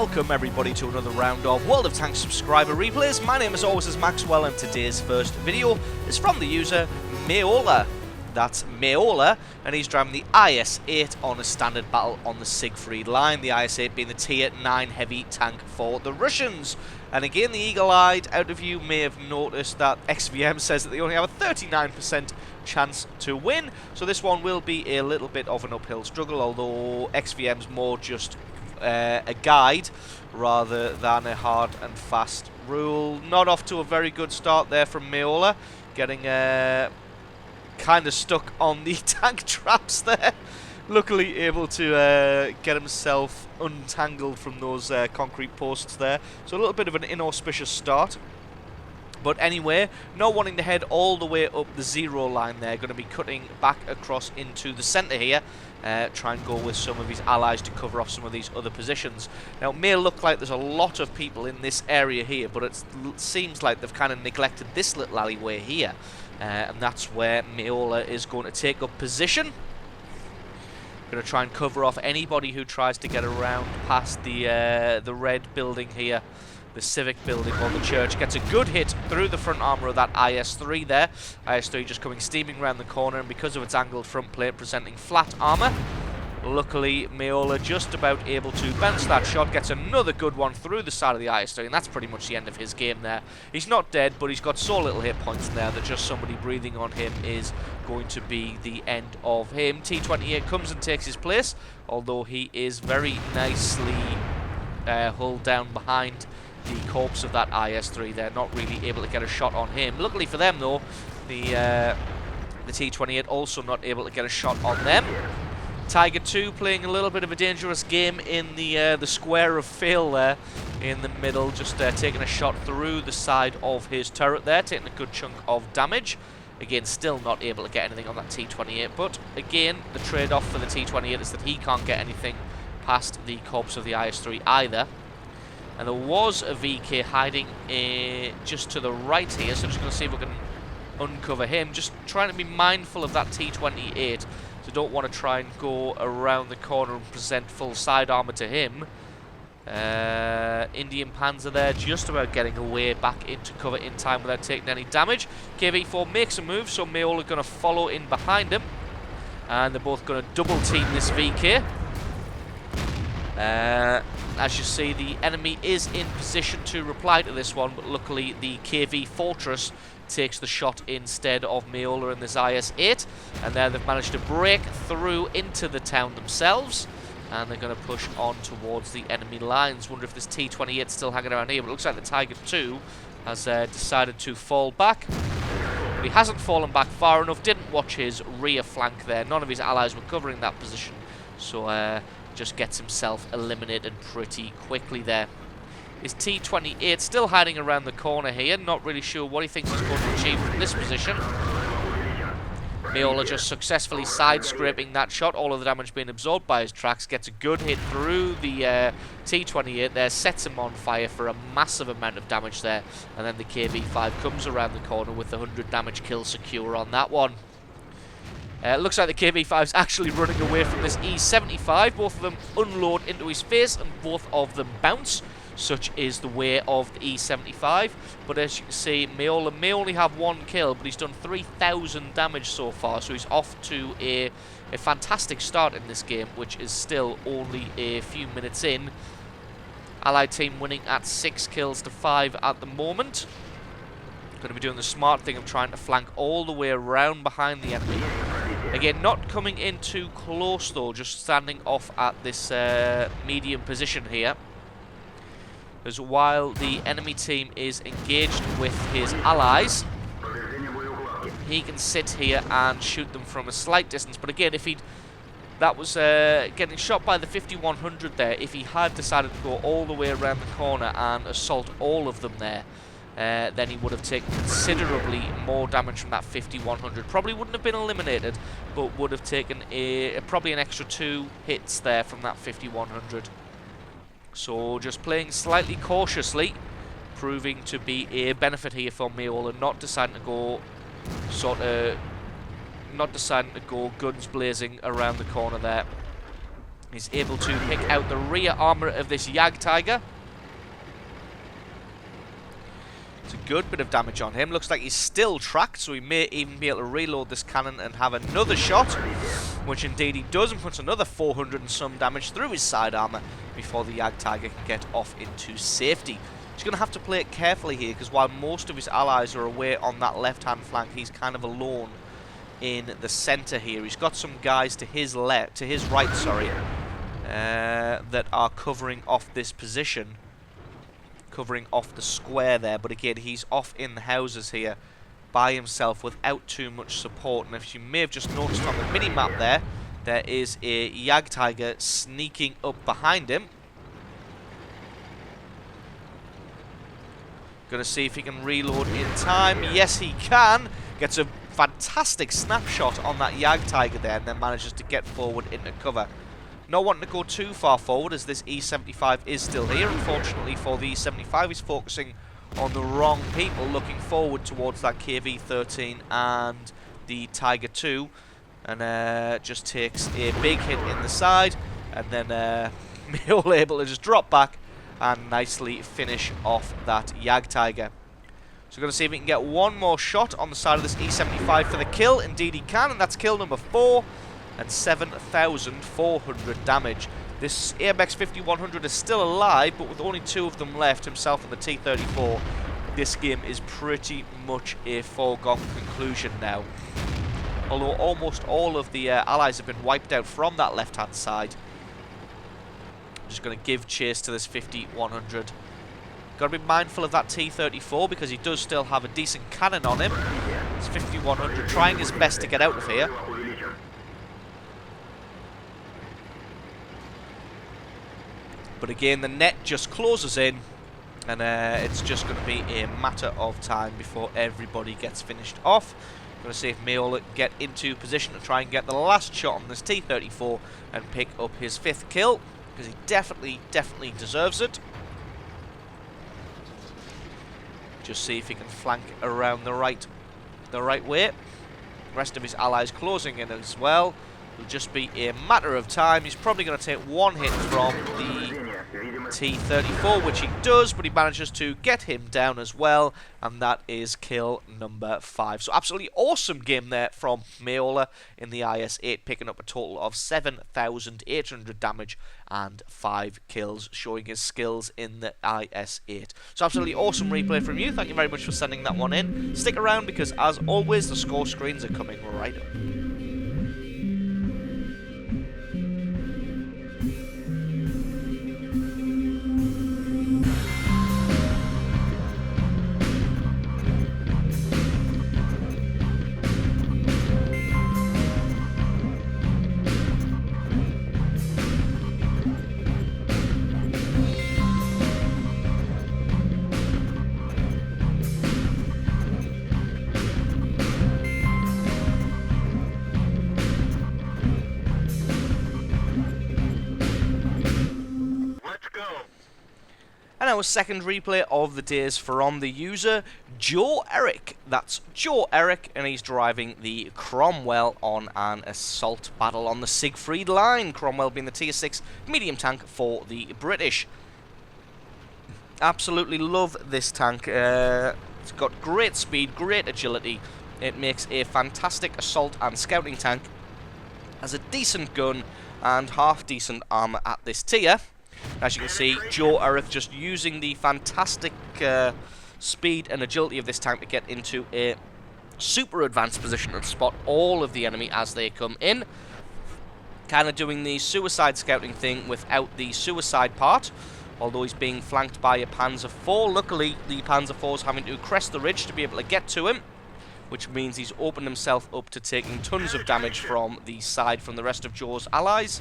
welcome everybody to another round of World of Tanks subscriber replays. My name as always is Maxwell, and today's first video is from the user Meola. That's Meola, and he's driving the IS-8 on a standard battle on the Siegfried Line, the IS-8 being the tier 9 heavy tank for the Russians. And again, the eagle-eyed out of you may have noticed that XVM says that they only have a 39% chance to win, so this one will be a little bit of an uphill struggle, although XVM's more just a guide rather than a hard and fast rule. Not off to a very good start there from Meola, getting kind of stuck on the tank traps there. Luckily able to get himself untangled from those concrete posts there. So a little bit of an inauspicious start. But anyway, not wanting to head all the way up the zero line there, going to be cutting back across into the centre here. Try and go with some of his allies to cover off some of these other positions. Now, it may look like there's a lot of people in this area here, but it seems like they've kind of neglected this little alleyway here. And that's where Meola is going to take up position. Going to try and cover off anybody who tries to get around past the red building here. The civic building or the church. Gets a good hit through the front armour of that IS-3 there. IS-3 just coming steaming around the corner, and because of its angled front plate presenting flat armour, luckily Meola just about able to bounce that shot. Gets another good one through the side of the IS-3, and that's pretty much the end of his game there. He's not dead, but he's got so little hit points there that just somebody breathing on him is going to be the end of him. T-28 comes and takes his place, although he is very nicely hulled down behind the corpse of that IS-3 there, not really able to get a shot on him. Luckily for them though, the T-28 also not able to get a shot on them. Tiger 2 playing a little bit of a dangerous game in the square of fail there in the middle, just taking a shot through the side of his turret there, taking a good chunk of damage. Again, still not able to get anything on that T-28, but again, the trade-off for the T-28 is that he can't get anything past the corpse of the IS-3 either. And there was a VK hiding just to the right here, so I'm just going to see if we can uncover him. Just trying to be mindful of that T-28, so don't want to try and go around the corner and present full side armour to him. Indian Panzer there, just about getting away back into cover in time without taking any damage. KV-4 makes a move, so Meola going to follow in behind him. And they're both going to double team this VK. As you see, the enemy is in position to reply to this one, but luckily the KV Fortress takes the shot instead of Meola and this IS-8, and there they've managed to break through into the town themselves, and they're going to push on towards the enemy lines. Wonder if this T-28 is still hanging around here, but it looks like the Tiger 2 has decided to fall back. But he hasn't fallen back far enough, didn't watch his rear flank there. None of his allies were covering that position, so just gets himself eliminated pretty quickly there. His T-28 still hiding around the corner here, not really sure what he thinks he's going to achieve from this position. Meola just successfully side-scraping that shot, all of the damage being absorbed by his tracks, gets a good hit through the T-28 there, sets him on fire for a massive amount of damage there, and then the KV-5 comes around the corner with the 100 damage kill secure on that one. Looks like the KV-5's actually running away from this E-75. Both of them unload into his face and both of them bounce. Such is the way of the E-75. But as you can see, Meola may only have one kill, but he's done 3,000 damage so far. So he's off to a fantastic start in this game, which is still only a few minutes in. Allied team winning at 6 kills to 5 at the moment. Going to be doing the smart thing of trying to flank all the way around behind the enemy. Again, not coming in too close though, just standing off at this medium position here. As while the enemy team is engaged with his allies, he can sit here and shoot them from a slight distance. But again, if that was getting shot by the 5100 there, if he had decided to go all the way around the corner and assault all of them there, then he would have taken considerably more damage from that 5100. Probably wouldn't have been eliminated, but would have taken probably an extra 2 hits there from that 5100. So just playing slightly cautiously, proving to be a benefit here for Meola, not deciding to go guns blazing around the corner there. He's able to pick out the rear armour of this Jagdtiger. It's a good bit of damage on him. Looks like he's still tracked, so he may even be able to reload this cannon and have another shot, which indeed he does, and puts another 400 and some damage through his side armour before the Jagdtiger can get off into safety. He's going to have to play it carefully here, because while most of his allies are away on that left-hand flank, he's kind of alone in the centre here. He's got some guys to his left, to his right, sorry, that are covering off this position, covering off the square there, but again, he's off in the houses here by himself without too much support. And if you may have just noticed on the mini-map there is a Jagdtiger sneaking up behind him. Gonna see if he can reload in time. Yes, he can. Gets a fantastic snapshot on that Jagdtiger there, and then manages to get forward into cover. Not wanting to go too far forward, as this E75 is still here. Unfortunately for the E75, he's focusing on the wrong people, looking forward towards that KV-13 and the Tiger 2, and just takes a big hit in the side, and then Meola able to just drop back and nicely finish off that Jagdtiger. So we're going to see if he can get one more shot on the side of this E75 for the kill. Indeed he can, and that's kill number 4. And 7,400 damage. This AMX 5100 is still alive, but with only 2 of them left, himself and the T-34, this game is pretty much a foregone conclusion now. Although almost all of the allies have been wiped out from that left-hand side. I'm just going to give chase to this 5100. Got to be mindful of that T-34, because he does still have a decent cannon on him. This 5100 trying his best to get out of here. But again, the net just closes in, and it's just going to be a matter of time before everybody gets finished off. Going to see if Meola can get into position to try and get the last shot on this T-34 and pick up his 5th kill, because he definitely deserves it. Just see if he can flank around the right way. The rest of his allies closing in as well. It'll just be a matter of time. He's probably going to take one hit from the T-34, which he does, but he manages to get him down as well, and that is kill number 5. So absolutely awesome game there from Meola in the IS-8, picking up a total of 7,800 damage and 5 kills, showing his skills in the IS-8. So absolutely awesome replay from you. Thank you very much for sending that one in. Stick around, because as always, the score screens are coming right up. And our second replay of the day is from the user Joe Eric. That's Joe Eric, and he's driving the Cromwell on an assault battle on the Siegfried Line. Cromwell being the tier 6 medium tank for the British. Absolutely love this tank. It's got great speed, great agility. It makes a fantastic assault and scouting tank. Has a decent gun and half decent armor at this tier. As you can see, Joe Eric just using the fantastic speed and agility of this tank to get into a super advanced position and spot all of the enemy as they come in. Kind of doing the suicide scouting thing without the suicide part, although he's being flanked by a Panzer IV. Luckily, the Panzer IV is having to crest the ridge to be able to get to him, which means he's opened himself up to taking tons of damage from the side from the rest of Joe's allies.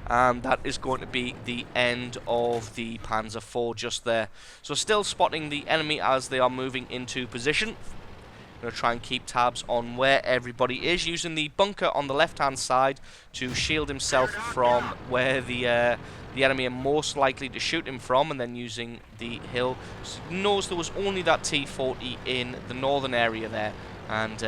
And that is going to be the end of the Panzer IV just there. So still spotting the enemy as they are moving into position. Going to try and keep tabs on where everybody is, using the bunker on the left-hand side to shield himself from where the enemy are most likely to shoot him from, and then using the hill. So he knows there was only that T-40 in the northern area there, and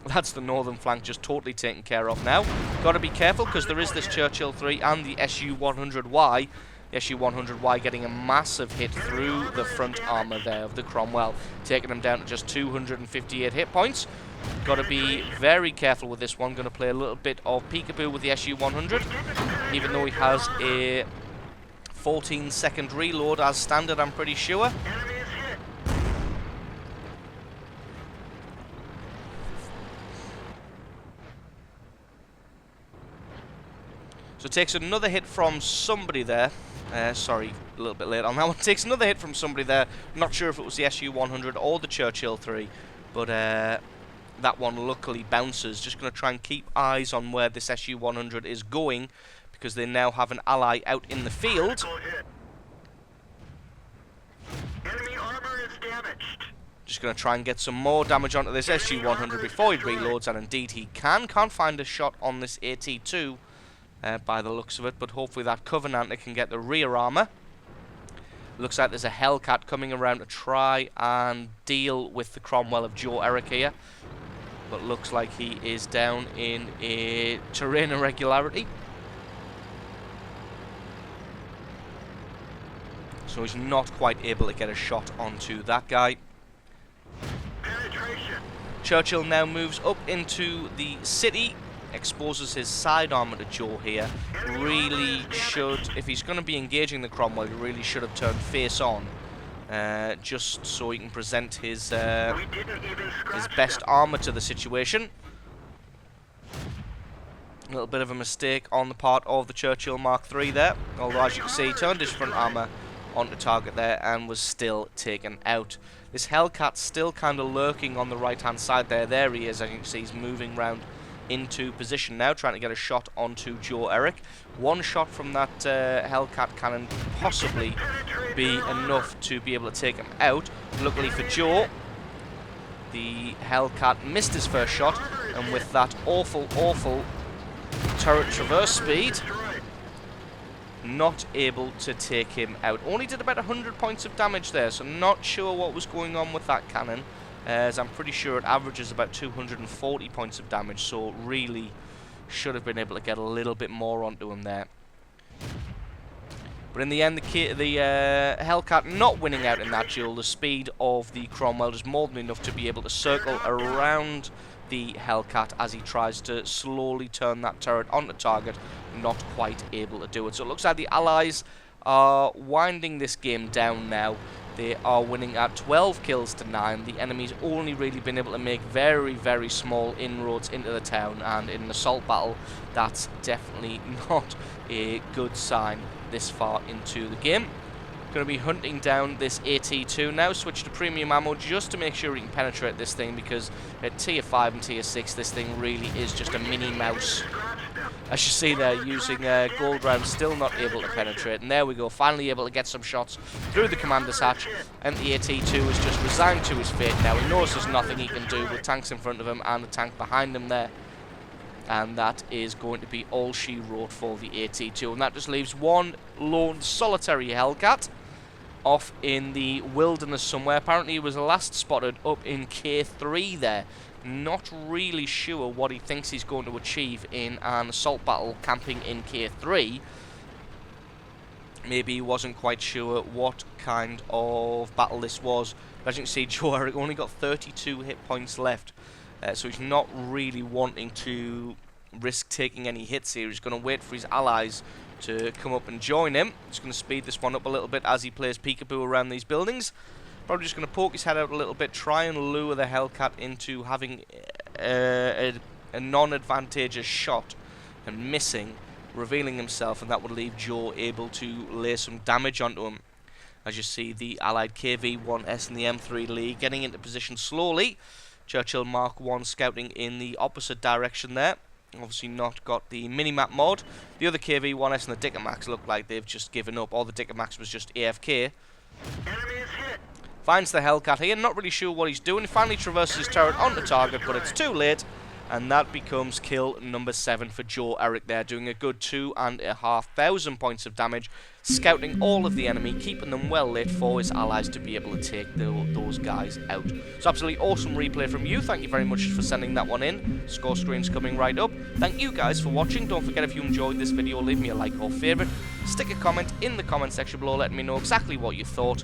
that's the northern flank just totally taken care of now. Got to be careful because there is this Churchill 3 and the SU-100Y. The SU-100Y getting a massive hit through the front armour there of the Cromwell, taking him down to just 258 hit points. Got to be very careful with this one. Going to play a little bit of peekaboo with the SU-100, even though he has a 14-second reload as standard, I'm pretty sure. So it takes another hit from somebody there. Sorry, a little bit late on that one. Takes another hit from somebody there. Not sure if it was the SU-100 or the Churchill 3, but that one luckily bounces. Just going to try and keep eyes on where this SU-100 is going, because they now have an ally out in the field. Enemy armor is damaged. Just going to try and get some more damage onto this SU-100 before he reloads, and indeed he can. Can't find a shot on this AT-2 by the looks of it, but hopefully that Covenanter can get the rear armor. Looks like there's a Hellcat coming around to try and deal with the Cromwell of Joe Eric here, but looks like he is down in a terrain irregularity. So he's not quite able to get a shot onto that guy. Penetration. Churchill now moves up into the city, exposes his side armor to Joe here. Really should, if he's going to be engaging the Cromwell, he really should have turned face on, just so he can present his best armor to the situation. A little bit of a mistake on the part of the Churchill Mark III there, although as you can see, he turned his front armor onto target there and was still taken out. This Hellcat's still kind of lurking on the right hand side there. There he is, as you can see, he's moving round into position now, trying to get a shot onto Joe Eric. One shot from that Hellcat cannon possibly be enough to be able to take him out. Luckily for Joe, the Hellcat missed his first shot, and with that awful turret traverse speed, not able to take him out. Only did about 100 points of damage there, so not sure what was going on with that cannon, as I'm pretty sure it averages about 240 points of damage, so really should have been able to get a little bit more onto him there. But in the end, the Hellcat not winning out in that duel. The speed of the Cromwell is more than enough to be able to circle around the Hellcat as he tries to slowly turn that turret onto target. Not quite able to do it. So it looks like the Allies are winding this game down now. They are winning at 12 kills to 9. The enemy's only really been able to make very small inroads into the town, and in an assault battle, that's definitely not a good sign this far into the game. Going to be hunting down this AT-2 now, switch to premium ammo just to make sure we can penetrate this thing, because at tier 5 and tier 6 this thing really is just a mini mouse. As you see there, using gold rounds, still not able to penetrate, and there we go, finally able to get some shots through the commander's hatch, and the AT-2 is just resigned to his fate now. He knows there's nothing he can do with tanks in front of him and a tank behind him there. And that is going to be all she wrote for the AT-2. And that just leaves one lone solitary Hellcat off in the wilderness somewhere. Apparently he was last spotted up in K3 there. Not really sure what he thinks he's going to achieve in an assault battle camping in K3. Maybe he wasn't quite sure what kind of battle this was. But as you can see, Joe Eric only got 32 hit points left. So he's not really wanting to risk taking any hits here. He's going to wait for his allies to come up and join him. He's going to speed this one up a little bit as he plays peekaboo around these buildings. Probably just going to poke his head out a little bit, try and lure the Hellcat into having a non-advantageous shot and missing, revealing himself, and that would leave Joe able to lay some damage onto him. As you see, the allied KV-1S and the M3 Lee getting into position slowly. Churchill Mark 1 scouting in the opposite direction there. Obviously not got the minimap mod. The other KV-1S and the Dickermax look like they've just given up. Or the Dickermax was just AFK. Enemy is hit. Finds the Hellcat here, not really sure what he's doing. He finally traverses his turret onto target, but it's too late. And that becomes kill number 7 for Joe Eric there, doing a good 2,500 points of damage, scouting all of the enemy, keeping them well lit for his allies to be able to take those guys out. So absolutely awesome replay from you. Thank you very much for sending that one in. Score screen's coming right up. Thank you guys for watching. Don't forget, if you enjoyed this video, leave me a like or favourite. Stick a comment in the comment section below letting me know exactly what you thought.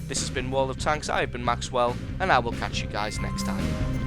This has been World of Tanks. I've been Maxwell, and I will catch you guys next time.